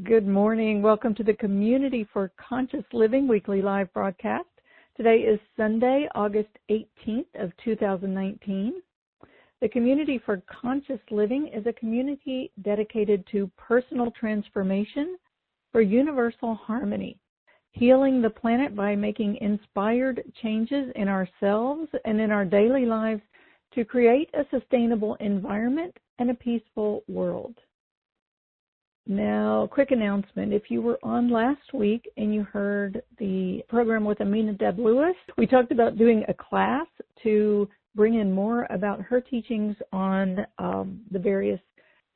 Good morning. Welcome to the Community for Conscious Living weekly live broadcast. Today is Sunday, August 18th of 2019. The Community for Conscious Living is a community dedicated to personal transformation for universal harmony, healing the planet by making inspired changes in ourselves and in our daily lives to create a sustainable environment and a peaceful world. Now, quick announcement. If you were on last week and you heard the program with Amina Deb Lewis, we talked about doing a class to bring in more about her teachings on the various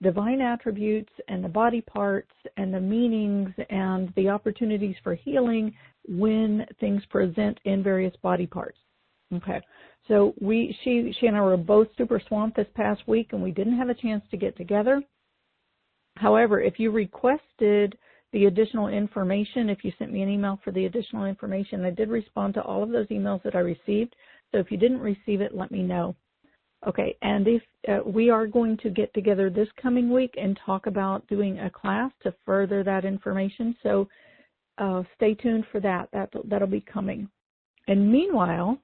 divine attributes and the body parts and the meanings and the opportunities for healing when things present in various body parts. Okay, so she and I were both super swamped this past week and we didn't have a chance to get together. However, if you requested the additional information, if you sent me an email for the additional information, I did respond to all of those emails that I received. So if you didn't receive it, let me know. Okay, and if we are going to get together this coming week and talk about doing a class to further that information. So stay tuned for that. That'll be coming. And meanwhile,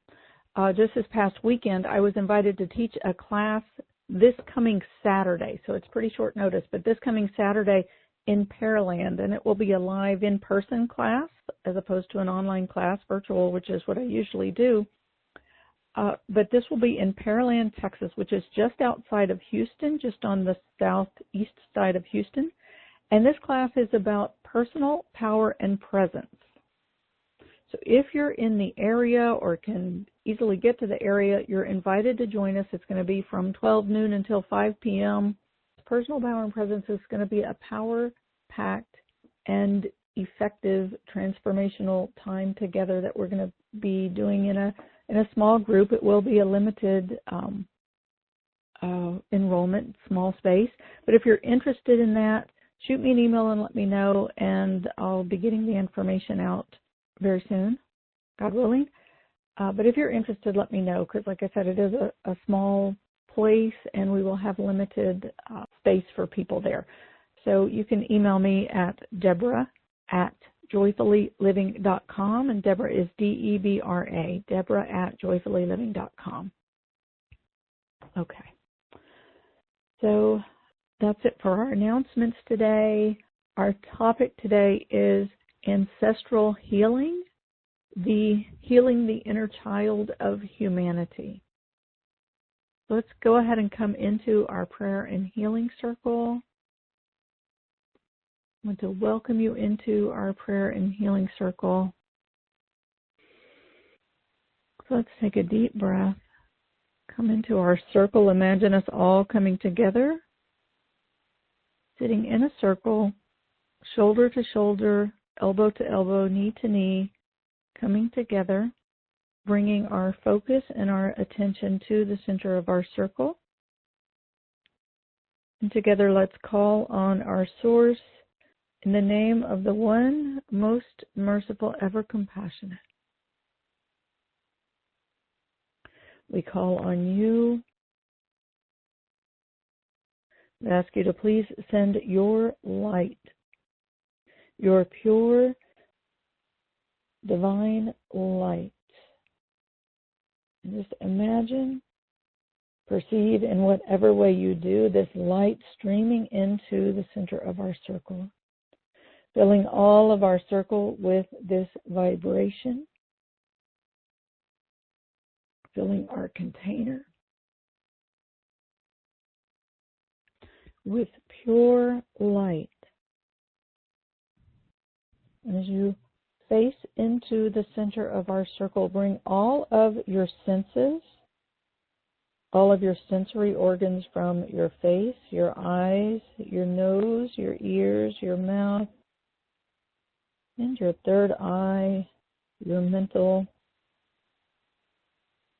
just this past weekend, I was invited to teach a class this coming Saturday, so it's pretty short notice, but this coming Saturday in Pearland, and it will be a live in-person class as opposed to an online class, virtual, which is what I usually do. But this will be in Pearland, Texas, which is just outside of Houston, just on the southeast side of Houston. And this class is about personal power and presence. So if you're in the area or can easily get to the area, you're invited to join us. It's going to be from 12 noon until 5 p.m. Personal power and presence is going to be a power-packed and effective transformational time together that we're going to be doing in a small group. It will be a limited enrollment, small space. But if you're interested in that, shoot me an email and let me know, and I'll be getting the information out very soon, God willing. But if you're interested, let me know, because like I said, it is a small place and we will have limited space for people there. So you can email me at Deborah@joyfullyliving.com, and Deborah is Debra, Deborah@joyfullyliving.com. Okay. So that's it for our announcements today. Our topic today is ancestral healing, healing the inner child of humanity. Let's go ahead and come into our prayer and healing circle. I want to welcome you into our prayer and healing circle. So let's take a deep breath. Come into our circle. Imagine us all coming together, sitting in a circle, shoulder to shoulder, elbow to elbow, knee to knee, coming together, bringing our focus and our attention to the center of our circle. And together, let's call on our source in the name of the one most merciful, ever compassionate. We call on you. We ask you to please send your light, your pure, divine light. And just imagine, perceive in whatever way you do, this light streaming into the center of our circle, filling all of our circle with this vibration, filling our container with pure light. And as you face into the center of our circle, bring all of your senses, all of your sensory organs from your face, your eyes, your nose, your ears, your mouth, and your third eye, your mental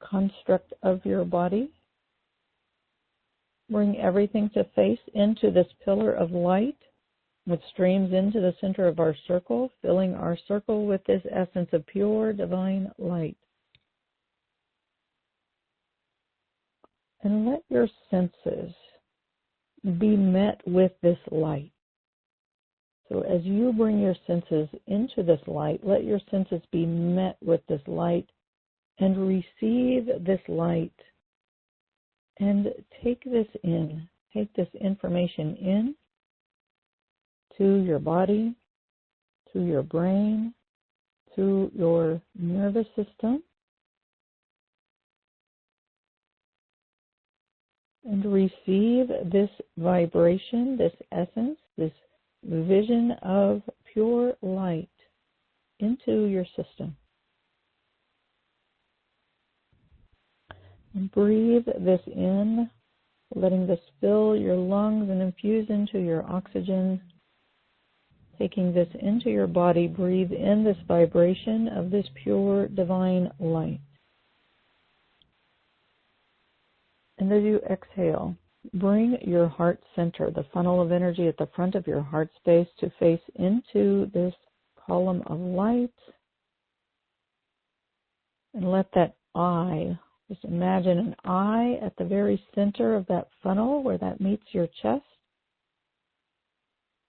construct of your body. Bring everything to face into this pillar of light, which streams into the center of our circle, filling our circle with this essence of pure divine light. And let your senses be met with this light. So as you bring your senses into this light, let your senses be met with this light and receive this light and take this in. Take this information in to your body, to your brain, to your nervous system, and receive this vibration, this essence, this vision of pure light into your system. And breathe this in, letting this fill your lungs and infuse into your oxygen. Taking this into your body, breathe in this vibration of this pure divine light. And as you exhale, bring your heart center, the funnel of energy at the front of your heart space, to face into this column of light. And let that eye, just imagine an eye at the very center of that funnel where that meets your chest.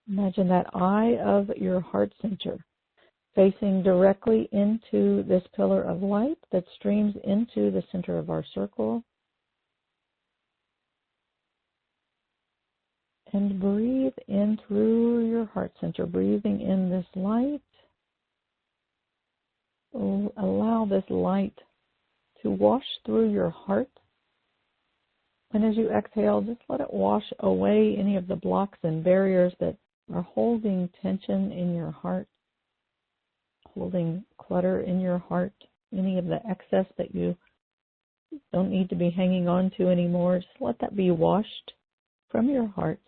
Imagine that eye of your heart center facing directly into this pillar of light that streams into the center of our circle. And breathe in through your heart center, breathing in this light. Allow this light to wash through your heart. And as you exhale, just let it wash away any of the blocks and barriers that are holding tension in your heart, holding clutter in your heart, any of the excess that you don't need to be hanging on to anymore. Just let that be washed from your heart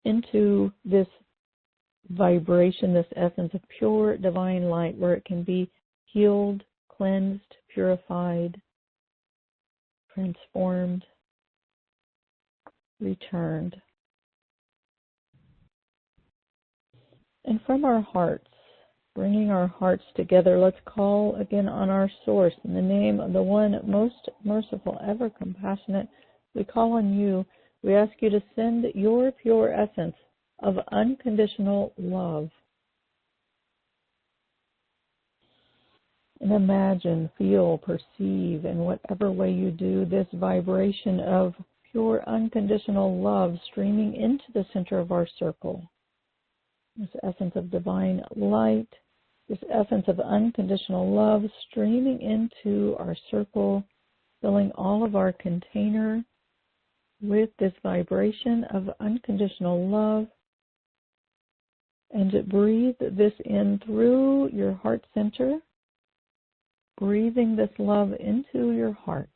into this vibration, this essence of pure divine light, where it can be healed, cleansed, purified, transformed, returned. And from our hearts, bringing our hearts together, let's call again on our source. In the name of the one most merciful, ever compassionate, we call on you. We ask you to send your pure essence of unconditional love. And imagine, feel, perceive, in whatever way you do, this vibration of pure unconditional love streaming into the center of our circle. This essence of divine light, this essence of unconditional love streaming into our circle, filling all of our container with this vibration of unconditional love. And breathe this in through your heart center, breathing this love into your heart.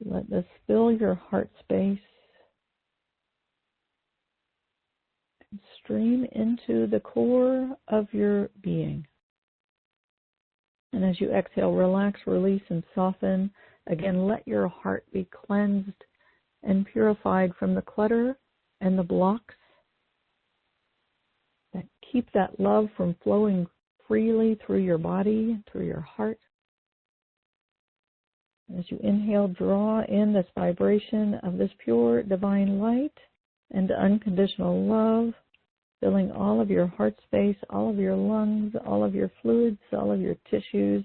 Let this fill your heart space and stream into the core of your being. And as you exhale, relax, release, and soften. Again, let your heart be cleansed and purified from the clutter and the blocks that keep that love from flowing freely through your body, through your heart. As you inhale, draw in this vibration of this pure divine light and unconditional love, filling all of your heart space, all of your lungs, all of your fluids, all of your tissues.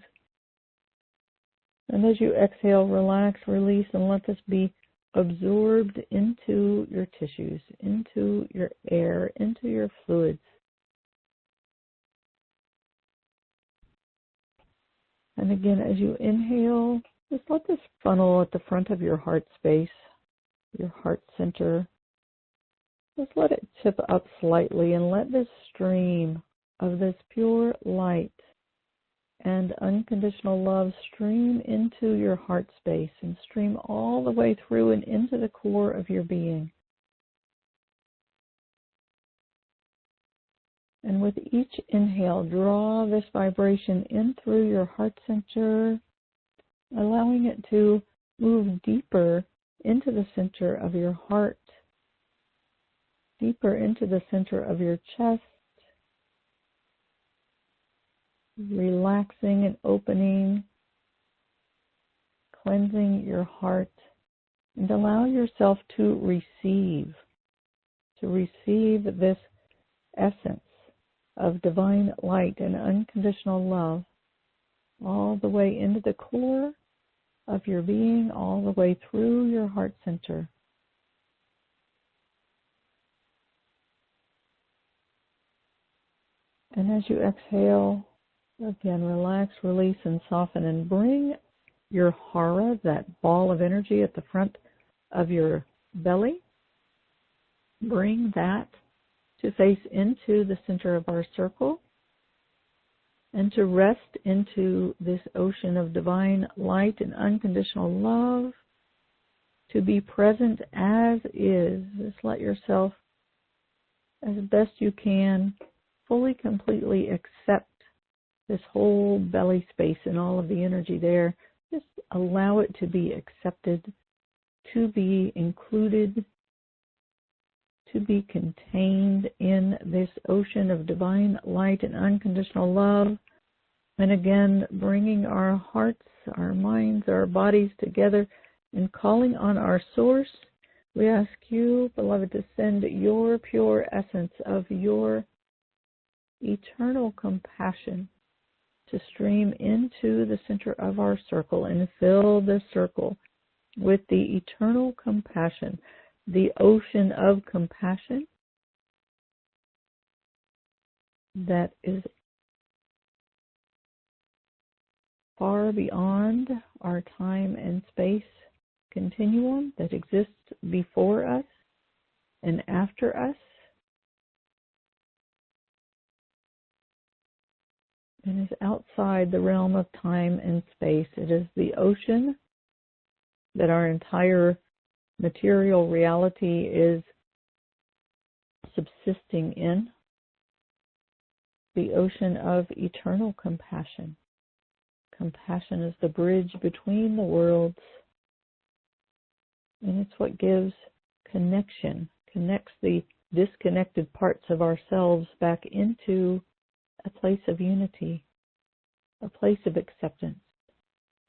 And as you exhale, relax, release, and let this be absorbed into your tissues, into your air, into your fluids. And again, as you inhale, just let this funnel at the front of your heart space, your heart center, just let it tip up slightly and let this stream of this pure light and unconditional love stream into your heart space and stream all the way through and into the core of your being. And with each inhale, draw this vibration in through your heart center, allowing it to move deeper into the center of your heart, deeper into the center of your chest, relaxing and opening, cleansing your heart, And allow yourself to receive this essence of divine light and unconditional love all the way into the core of your being, all the way through your heart center. And as you exhale, again, relax, release, and soften, and bring your hara, that ball of energy at the front of your belly, bring that to face into the center of our circle and to rest into this ocean of divine light and unconditional love, to be present as is. Just let yourself, as best you can, fully, completely accept this whole belly space and all of the energy there. Just allow it to be accepted, to be included, to be contained in this ocean of divine light and unconditional love. And again, bringing our hearts, our minds, our bodies together and calling on our source, we ask you, beloved, to send your pure essence of your eternal compassion to stream into the center of our circle and fill this circle with the eternal compassion, the ocean of compassion that is far beyond our time and space continuum, that exists before us and after us, and is outside the realm of time and space. It is the ocean that our entire material reality is subsisting in, the ocean of eternal compassion. Compassion is the bridge between the worlds, and it's what gives connection, connects the disconnected parts of ourselves back into a place of unity, a place of acceptance,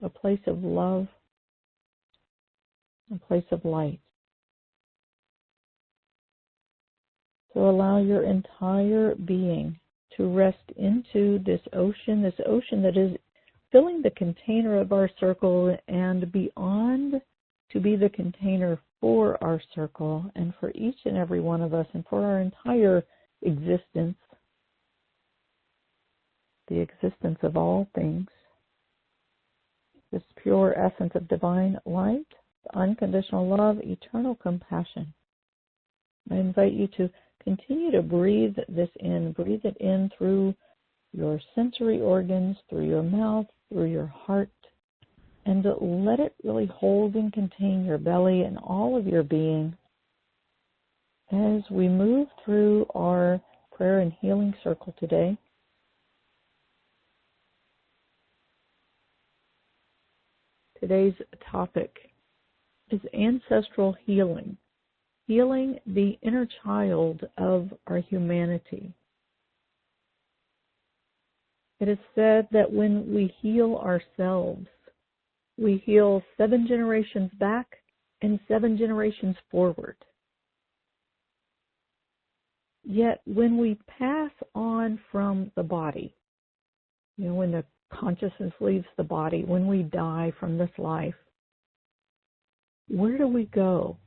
a place of love, a place of light. So allow your entire being to rest into this ocean that is filling the container of our circle and beyond, to be the container for our circle and for each and every one of us and for our entire existence, the existence of all things. This pure essence of divine light, unconditional love, eternal compassion. I invite you to continue to breathe this in. Breathe it in through your sensory organs, through your mouth, through your heart, and let it really hold and contain your belly and all of your being. As we move through our prayer and healing circle today, today's topic is ancestral healing, healing the inner child of our humanity. It is said that when we heal ourselves, we heal 7 generations back and 7 generations forward. Yet when we pass on from the body, when the consciousness leaves the body, when we die from this life, where do we go?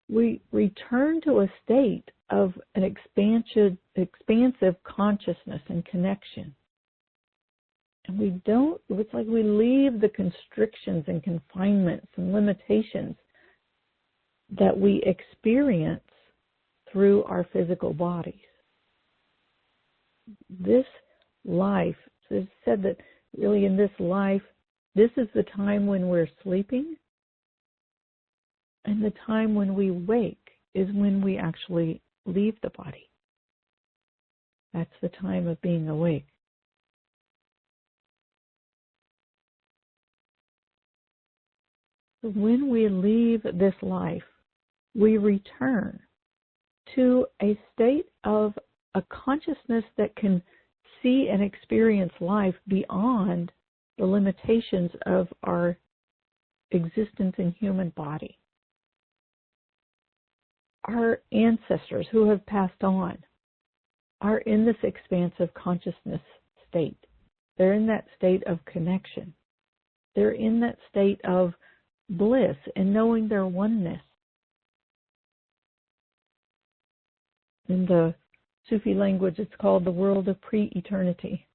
We return to a state of an expansive consciousness and connection. And it's like we leave the constrictions and confinements and limitations that we experience through our physical bodies. This life, it's said that really in this life, this is the time when we're sleeping, and the time when we wake is when we actually leave the body. That's the time of being awake. When we leave this life, we return to a state of a consciousness that can see and experience life beyond the limitations of our existence in human body. our ancestors who have passed on are in this expansive consciousness state. They're in that state of connection. They're in that state of bliss and knowing their oneness. In the Sufi language, it's called the world of pre-eternity.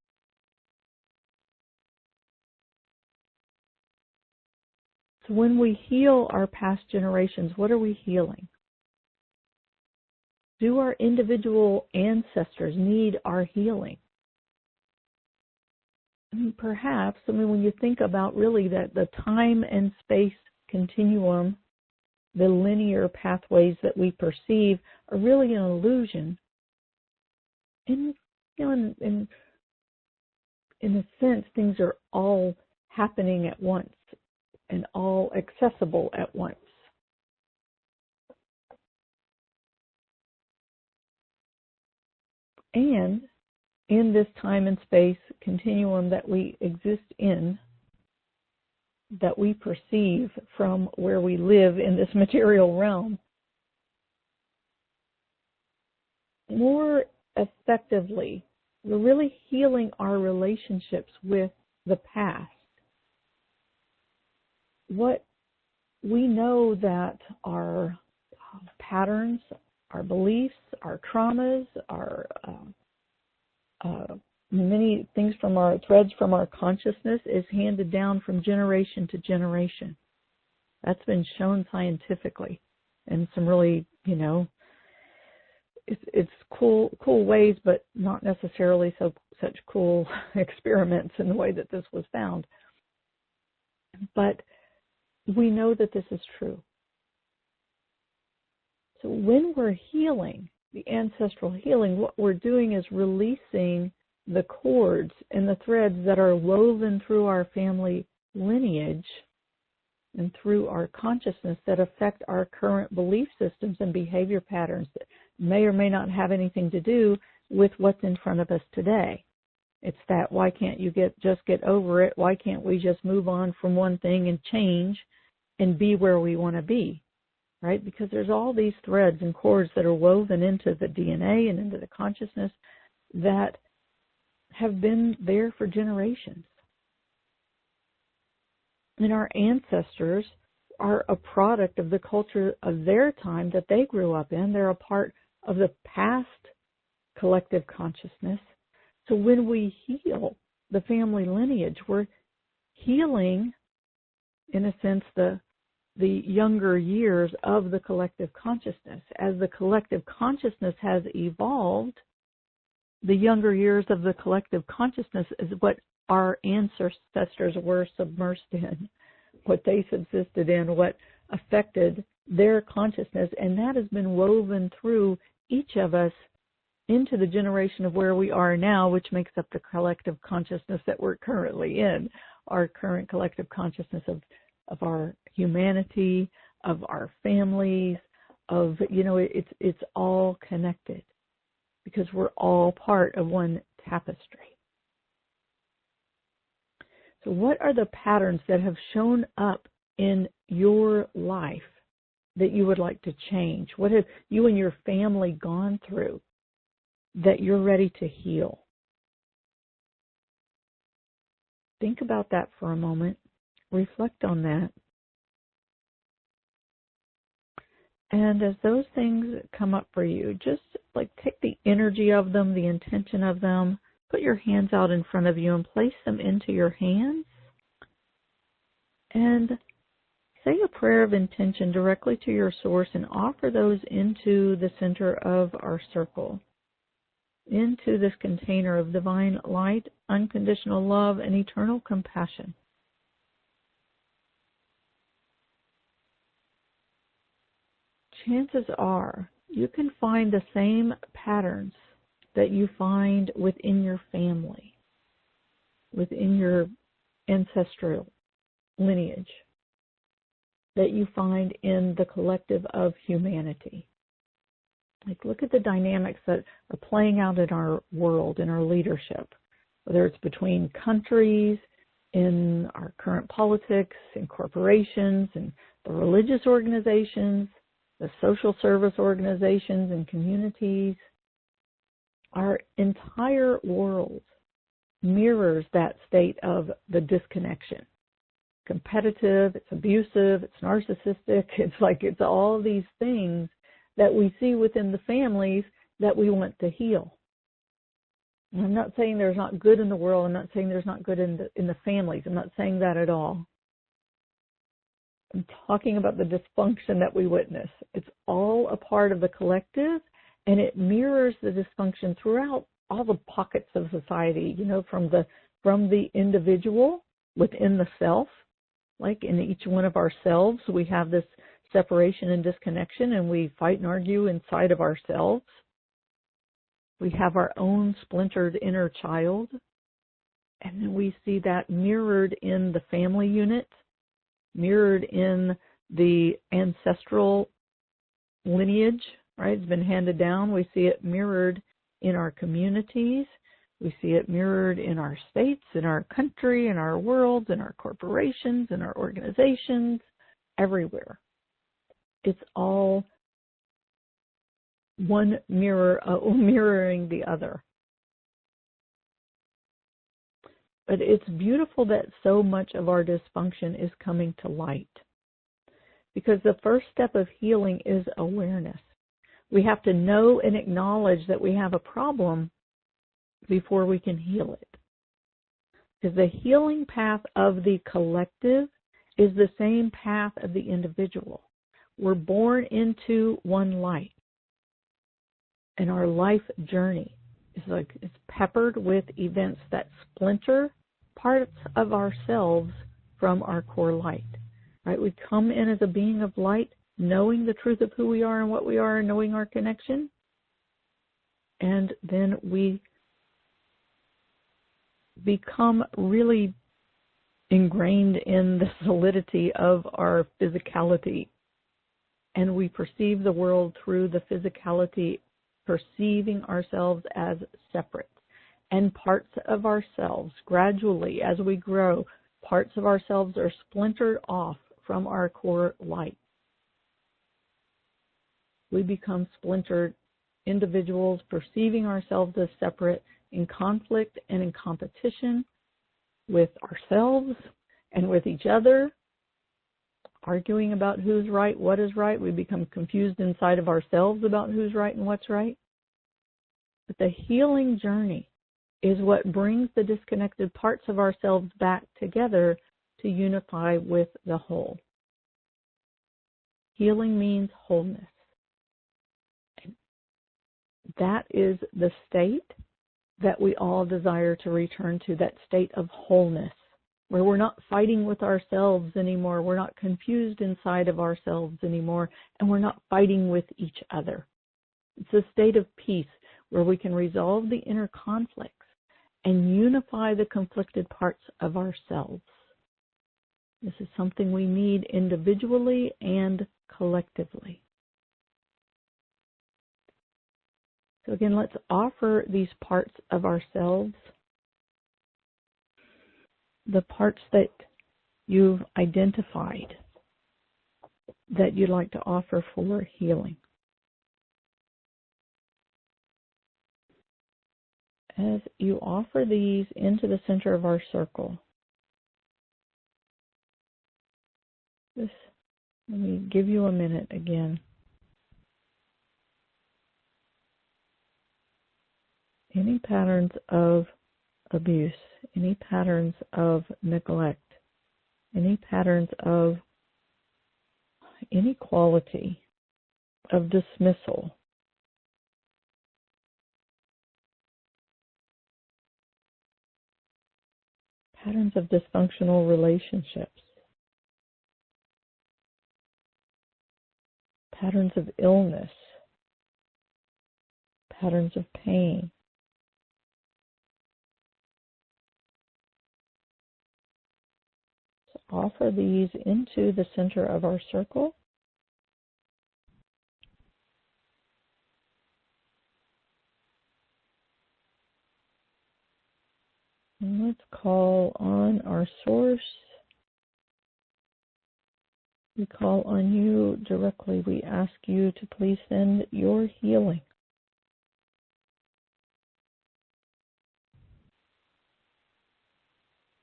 So when we heal our past generations, what are we healing? Do our individual ancestors need our healing? And perhaps, when you think about really that the time and space continuum, the linear pathways that we perceive are really an illusion. In a sense, things are all happening at once and all accessible at once. And in this time and space continuum that we exist in, that we perceive from where we live in this material realm, more effectively, we're really healing our relationships with the past. What we know that our patterns, our beliefs, our traumas, our many things from our threads from our consciousness is handed down from generation to generation. That's been shown scientifically in some really, it's cool ways, but not necessarily such cool experiments in the way that this was found. But we know that this is true. So when we're healing, the ancestral healing, what we're doing is releasing the cords and the threads that are woven through our family lineage and through our consciousness that affect our current belief systems and behavior patterns that may or may not have anything to do with what's in front of us today. It's that, why can't you just get over it? Why can't we just move on from one thing and change and be where we want to be? Right? Because there's all these threads and cords that are woven into the DNA and into the consciousness that have been there for generations. And our ancestors are a product of the culture of their time that they grew up in. They're a part of the past collective consciousness. So when we heal the family lineage, we're healing, in a sense, the younger years of the collective consciousness. As the collective consciousness has evolved, the younger years of the collective consciousness is what our ancestors were submersed in, what they subsisted in, what affected their consciousness, and that has been woven through each of us into the generation of where we are now, which makes up the collective consciousness that we're currently in, our current collective consciousness of our humanity, of our families, of, it's all connected because we're all part of one tapestry. So what are the patterns that have shown up in your life that you would like to change? What have you and your family gone through that you're ready to heal? Think about that for a moment. Reflect on that. And as those things come up for you, just take the energy of them, the intention of them, put your hands out in front of you and place them into your hands. And say a prayer of intention directly to your source and offer those into the center of our circle, into this container of divine light, unconditional love, and eternal compassion. Chances are you can find the same patterns that you find within your family, within your ancestral lineage, that you find in the collective of humanity. Look at the dynamics that are playing out in our world, in our leadership, whether it's between countries, in our current politics, in corporations, and the religious organizations, the social service organizations and communities. Our entire world mirrors that state of the disconnection. Competitive, it's abusive, it's narcissistic, it's all these things that we see within the families that we want to heal. And I'm not saying there's not good in the world. I'm not saying there's not good in the families. I'm not saying that at all. I'm talking about the dysfunction that we witness. It's all a part of the collective, and it mirrors the dysfunction throughout all the pockets of society, from the individual within the self. Like in each one of ourselves, we have this separation and disconnection, and we fight and argue inside of ourselves. We have our own splintered inner child, and then we see that mirrored in the family unit, mirrored in the ancestral lineage, right? It's been handed down. We see it mirrored in our communities. We see it mirrored in our states, in our country, in our worlds, in our corporations, in our organizations, everywhere. It's all one mirror mirroring the other. But it's beautiful that so much of our dysfunction is coming to light. Because the first step of healing is awareness. We have to know and acknowledge that we have a problem before we can heal it. Because the healing path of the collective is the same path of the individual. We're born into one light. And our life journey is it's peppered with events that splinter parts of ourselves from our core light. Right? We come in as a being of light, knowing the truth of who we are and what we are, and knowing our connection. And then we become really ingrained in the solidity of our physicality. And we perceive the world through the physicality, perceiving ourselves as separate. And parts of ourselves, gradually, as we grow, parts of ourselves are splintered off from our core light. We become splintered individuals, perceiving ourselves as separate, in conflict and in competition with ourselves and with each other, arguing about who's right, what is right. We become confused inside of ourselves about who's right and what's right. But the healing journey is what brings the disconnected parts of ourselves back together to unify with the whole. Healing means wholeness. And that is the state that we all desire to return to, that state of wholeness, where we're not fighting with ourselves anymore, we're not confused inside of ourselves anymore, and we're not fighting with each other. It's a state of peace where we can resolve the inner conflicts and unify the conflicted parts of ourselves. This is something we need individually and collectively. So again, let's offer these parts of ourselves, the parts that you've identified that you'd like to offer for healing. As you offer these into the center of our circle, let me give you a minute again. Any patterns of abuse, any patterns of neglect, any patterns of inequality, of dismissal, patterns of dysfunctional relationships, patterns of illness, patterns of pain. So offer these into the center of our circle. And let's call on our source, We call on you directly. We ask you to please send your healing.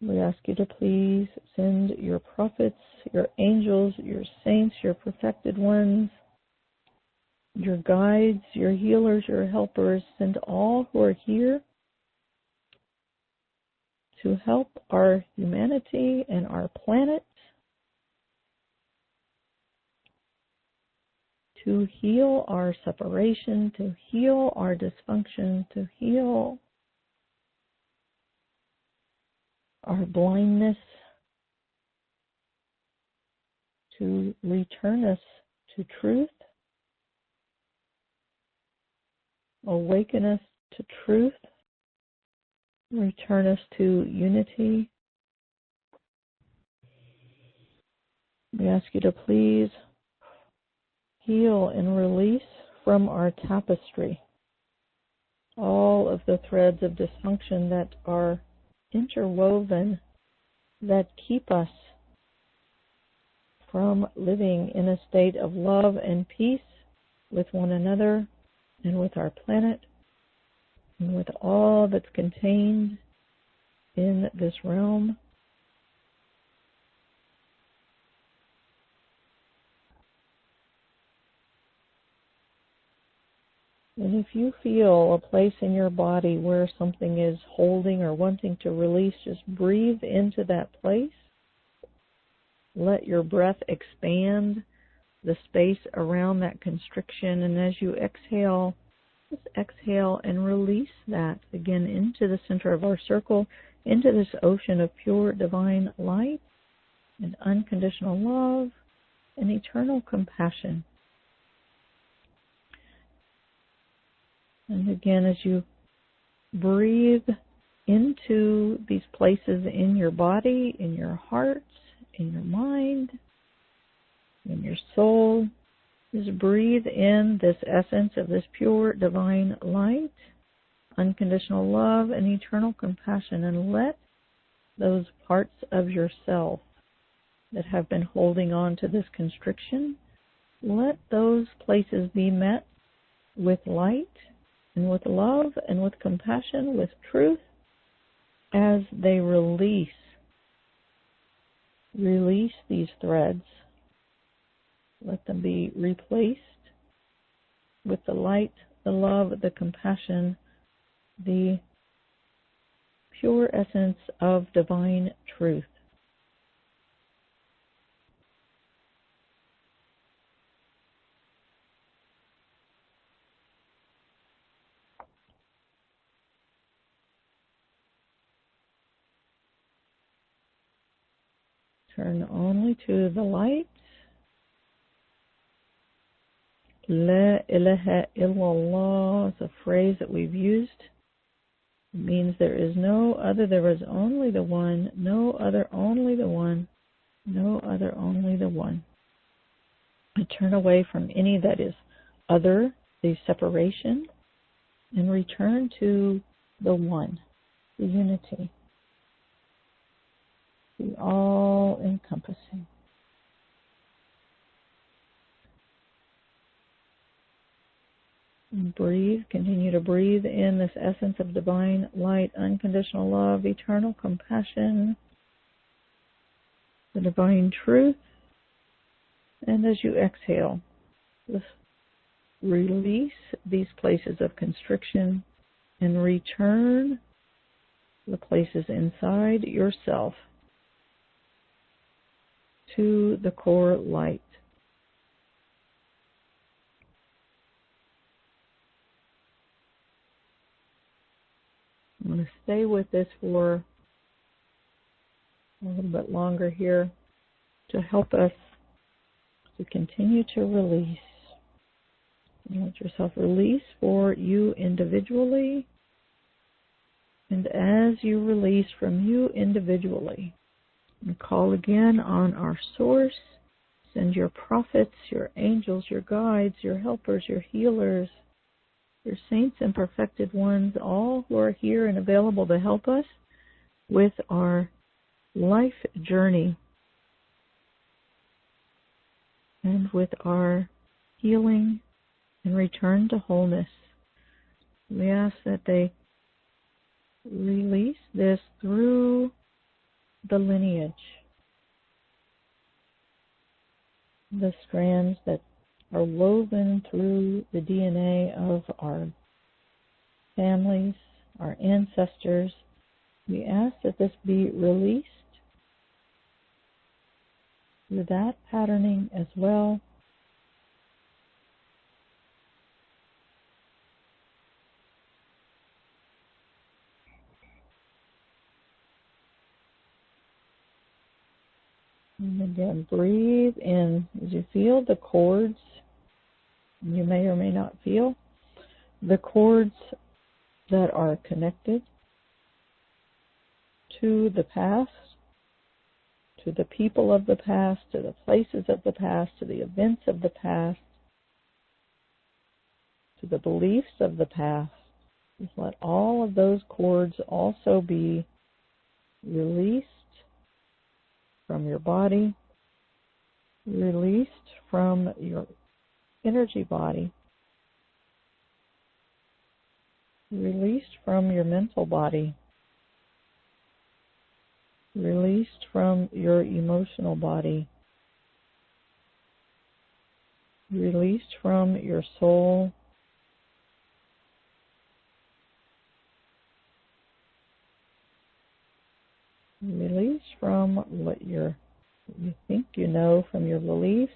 We ask you to please send your prophets, your angels, your saints, your perfected ones, your guides, your healers, your helpers. Send all who are here to help our humanity and our planet, to heal our separation, to heal our dysfunction, to heal our blindness, to return us to truth, awaken us to truth, return us to unity. We ask you to please heal and release from our tapestry all of the threads of dysfunction that are interwoven, that keep us from living in a state of love and peace with one another and with our planet and with all that's contained in this realm. And if you feel a place in your body where something is holding or wanting to release, just breathe into that place. Let your breath expand the space around that constriction. And as you exhale, just exhale and release that again into the center of our circle, into this ocean of pure divine light and unconditional love and eternal compassion. And again, as you breathe into these places in your body, in your heart, in your mind, in your soul, just breathe in this essence of this pure divine light, unconditional love, and eternal compassion, and let those parts of yourself that have been holding on to this constriction, let those places be met with light, and with love, and with compassion, with truth, as they release these threads. Let them be replaced with the light, the love, the compassion, the pure essence of divine truth. Turn only to the light. La ilaha illallah is a phrase that we've used. It means there is no other, there is only the one, no other, only the one, no other, only the one. I turn away from any that is other, the separation, and return to the one, the unity, the all-encompassing. And breathe, continue to breathe in this essence of divine light, unconditional love, eternal compassion, the divine truth. And as you exhale, just release these places of constriction and return the places inside yourself to the core light. I'm going to stay with this for a little bit longer here to help us to continue to release. And let yourself release for you individually. And as you release from you individually, and call again on our source, send your prophets, your angels, your guides, your helpers, your healers, your saints and perfected ones, all who are here and available to help us with our life journey. and with our healing and return to wholeness. We ask that they release this through the lineage, the strands that are woven through the DNA of our families, our ancestors. We ask that this be released through that patterning as well. And again, breathe in as you feel the cords. You may or may not feel the cords that are connected to the past, to the people of the past, to the places of the past, to the events of the past, to the beliefs of the past. Just let all of those cords also be released from your body, released from your energy body, released from your mental body, released from your emotional body, released from your soul, release from what you think you know from your beliefs.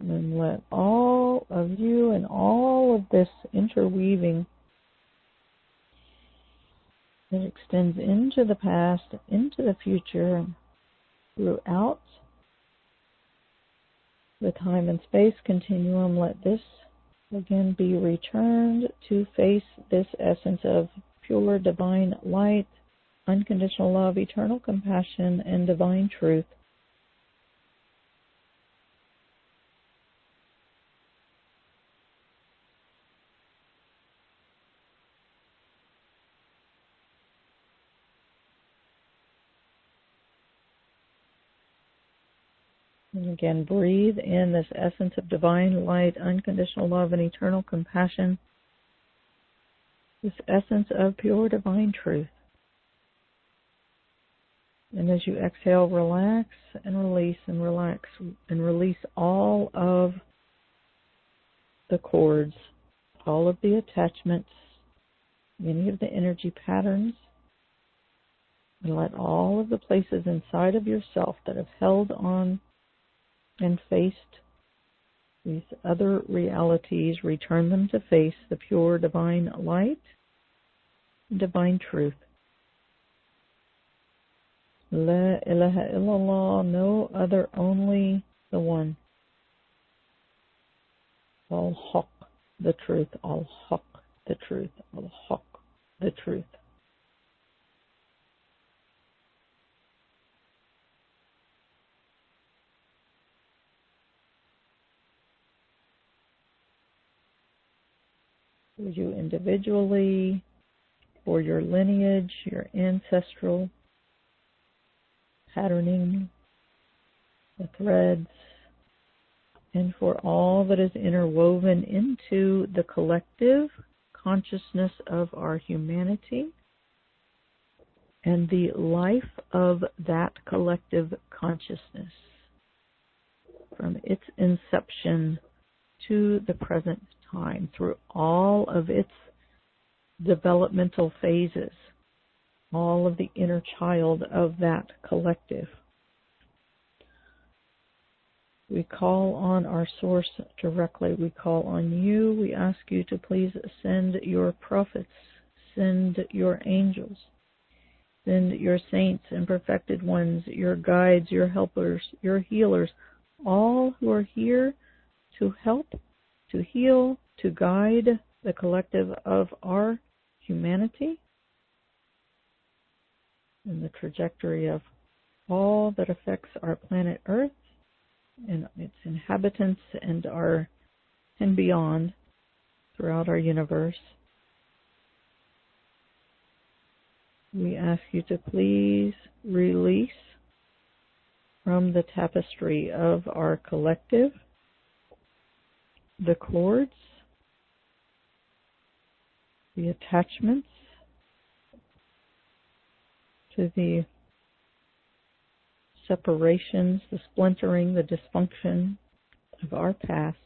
And let all of you and all of this interweaving that extends into the past, into the future, and throughout the time and space continuum, let this again be returned to face this essence of pure divine light, unconditional love, eternal compassion, and divine truth. And again, breathe in this essence of divine light, unconditional love, and eternal compassion. This essence of pure divine truth. And as you exhale, relax and release and relax and release all of the cords, all of the attachments, any of the energy patterns, and let all of the places inside of yourself that have held on and faced these other realities, return them to face the pure divine light and divine truth. La ilaha illallah, no other, only the one. Al-Haq, the truth. Al-Haq, the truth. Al-Haq, the truth. For you individually, for your lineage, your ancestral patterning, the threads, and for all that is interwoven into the collective consciousness of our humanity and the life of that collective consciousness from its inception to the present time, through all of its developmental phases, all of the inner child of that collective. We call on our source directly. We call on you. We ask you to please send your prophets, send your angels, send your saints and perfected ones, your guides, your helpers, your healers, all who are here to help, to heal, to guide the collective of our humanity in the trajectory of all that affects our planet Earth and its inhabitants and beyond throughout our universe. We ask you to please release from the tapestry of our collective the cords, the attachments to the separations, the splintering, the dysfunction of our past.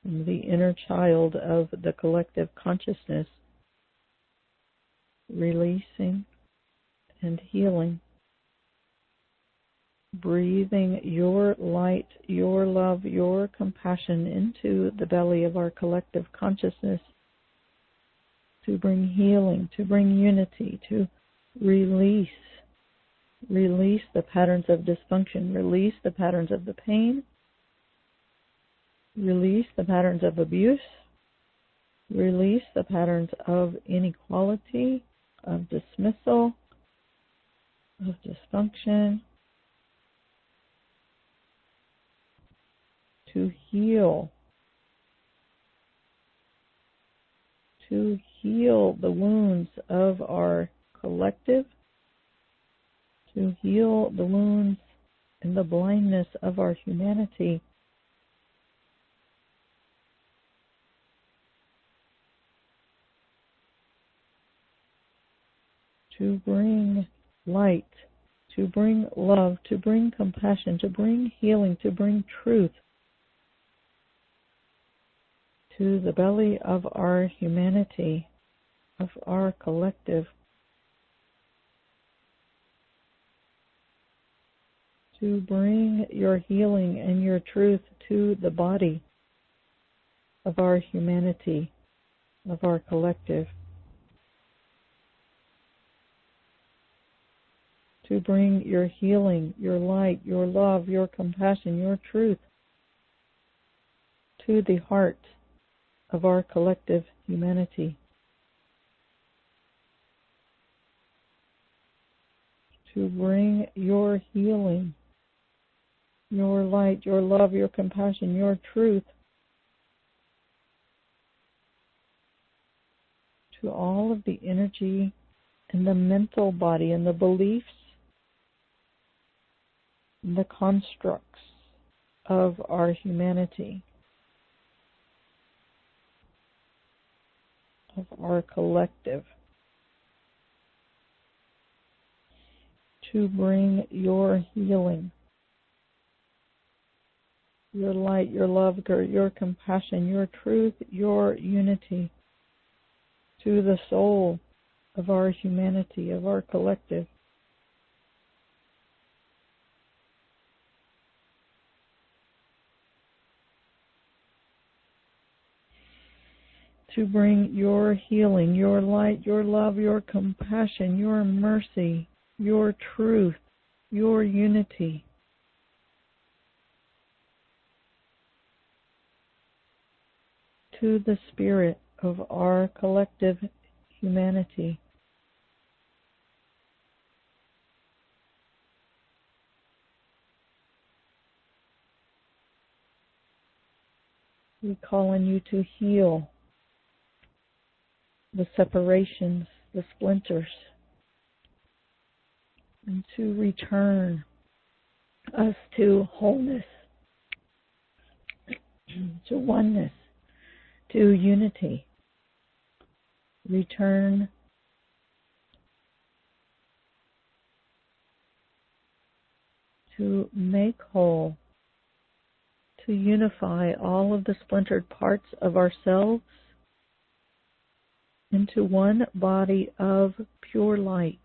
And the inner child of the collective consciousness, releasing and healing, breathing your light, your love, your compassion into the belly of our collective consciousness to bring healing, to bring unity, to release the patterns of dysfunction, release the patterns of the pain, release the patterns of abuse, release the patterns of inequality, of dismissal, of dysfunction, to heal the wounds of our collective, to heal the wounds and the blindness of our humanity, to bring light, to bring love, to bring compassion, to bring healing, to bring truth to the belly of our humanity, of our collective, to bring your healing and your truth to the body of our humanity, of our collective, to bring your healing, your light, your love, your compassion, your truth to the heart of our collective humanity, to bring your healing, your light, your love, your compassion, your truth to all of the energy and the mental body and the beliefs and the constructs of our humanity, of our collective, to bring your healing, your light, your love, your compassion, your truth, your unity to the soul of our humanity, of our collective. To bring your healing, your light, your love, your compassion, your mercy, your truth, your unity to the spirit of our collective humanity. We call on you to heal the separations, the splinters, and to return us to wholeness, to oneness, to unity. Return to make whole, to unify all of the splintered parts of ourselves into one body of pure light,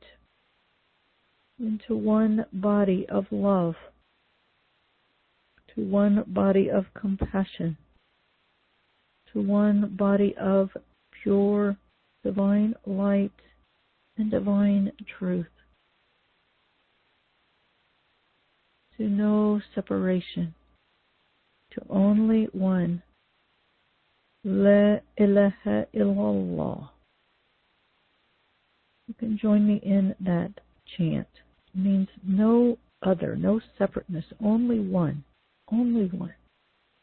into one body of love, to one body of compassion, to one body of pure divine light and divine truth, to no separation, to only one, La ilaha illallah. You can join me in that chant. It means no other, no separateness, only one, only one.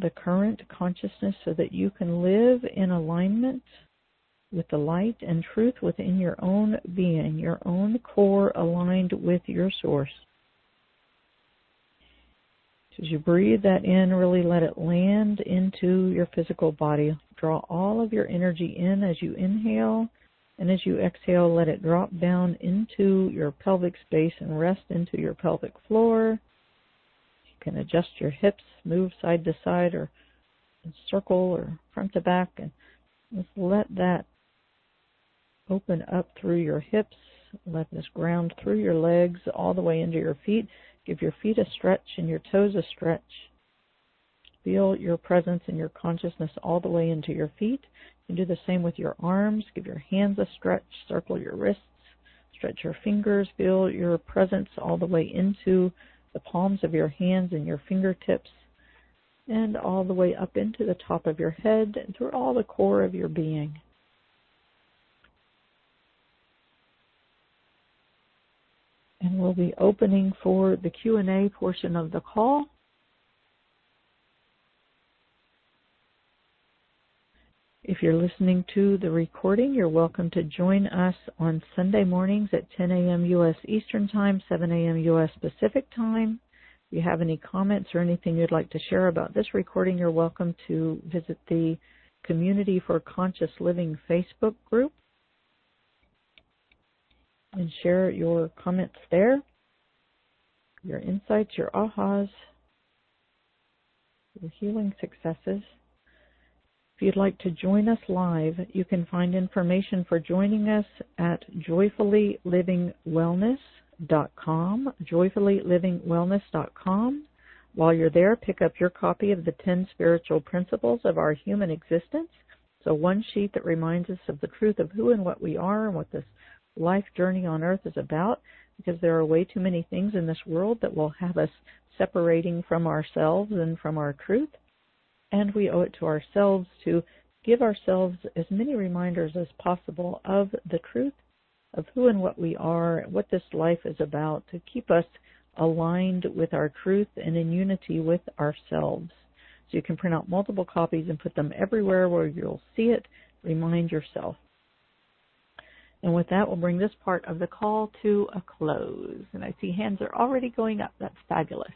the current consciousness so that you can live in alignment with the light and truth within your own being, your own core aligned with your source. As you breathe that in, really let it land into your physical body. Draw all of your energy in as you inhale, and as you exhale, let it drop down into your pelvic space and rest into your pelvic floor. You can adjust your hips, move side to side or circle or front to back, and just let that open up through your hips. Let this ground through your legs all the way into your feet. Give your feet a stretch and your toes a stretch. Feel your presence and your consciousness all the way into your feet. You can do the same with your arms. Give your hands a stretch. Circle your wrists. Stretch your fingers. Feel your presence all the way into the palms of your hands and your fingertips, and all the way up into the top of your head and through all the core of your being. And we'll be opening for the Q&A portion of the call. If you're listening to the recording, you're welcome to join us on Sunday mornings at 10 a.m. U.S. Eastern Time, 7 a.m. U.S. Pacific Time. If you have any comments or anything you'd like to share about this recording, you're welcome to visit the Community for Conscious Living Facebook group and share your comments there, your insights, your ahas, your healing successes. If you'd like to join us live, you can find information for joining us at joyfullylivingwellness.com, joyfullylivingwellness.com. While you're there, pick up your copy of the 10 Spiritual Principles of Our Human Existence. So one sheet that reminds us of the truth of who and what we are and what this life journey on earth is about, because there are way too many things in this world that will have us separating from ourselves and from our truth. And we owe it to ourselves to give ourselves as many reminders as possible of the truth of who and what we are, what this life is about, to keep us aligned with our truth and in unity with ourselves. So you can print out multiple copies and put them everywhere where you'll see it. Remind yourself. And with that, we'll bring this part of the call to a close. And I see hands are already going up. That's fabulous.